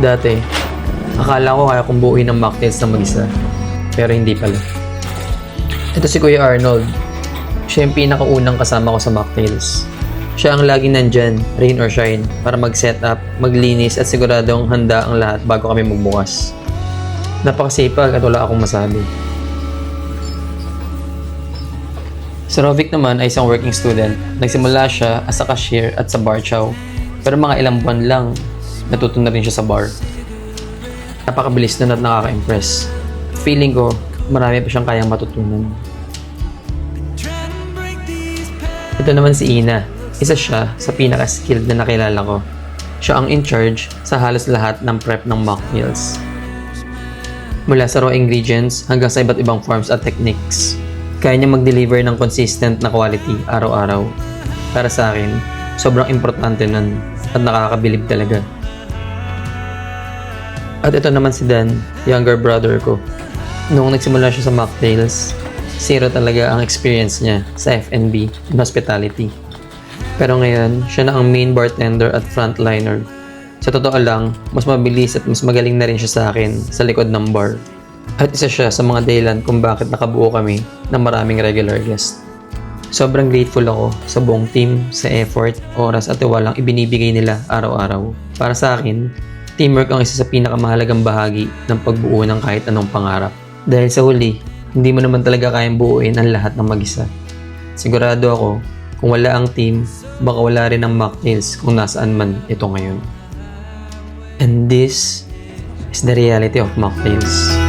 Dati, akala ko kaya kong buuin ng mocktails na mag-isa. Pero hindi pala. Ito si Kuya Arnold. Siya yung pinakaunang kasama ko sa mocktails. Siya ang laging nandyan, rain or shine, para mag-set up, maglinis at siguradong handa ang lahat bago kami magbukas. Napakasipag at wala akong masabi. Si Rovic naman ay isang working student. Nagsimula siya as a cashier at sa bar chow. Pero mga ilang buwan lang, natuto na rin siya sa bar. Napakabilis nun at nakaka-impress. Feeling ko, marami pa siyang kayang matutunan. Ito naman si Ina. Isa siya sa pinaka-skilled na nakilala ko. Siya ang in-charge sa halos lahat ng prep ng mock meals. Mula sa raw ingredients hanggang sa iba't ibang forms at techniques. Kaya niya mag-deliver ng consistent na quality araw-araw. Para sa akin, sobrang importante nun at nakakabilib talaga. At ito naman si Dan, younger brother ko. Noong nagsimula siya sa mocktails, zero talaga ang experience niya sa F&B and hospitality. Pero ngayon, siya na ang main bartender at frontliner. Sa totoo lang, mas mabilis at mas magaling na rin siya sa akin sa likod ng bar. At isa siya sa mga dahilan kung bakit nakabuo kami ng maraming regular guest. Sobrang grateful ako sa buong team, sa effort, oras at tiwalang ibinibigay nila araw-araw. Para sa akin, teamwork ang isa sa pinakamahalagang bahagi ng pagbuo ng kahit anong pangarap. Dahil sa huli, hindi mo naman talaga kayang buuin ang lahat ng mag-isa. Sigurado ako, kung wala ang team, baka wala rin ang mocktails kung nasaan man ito ngayon. And this is the reality of mocktails.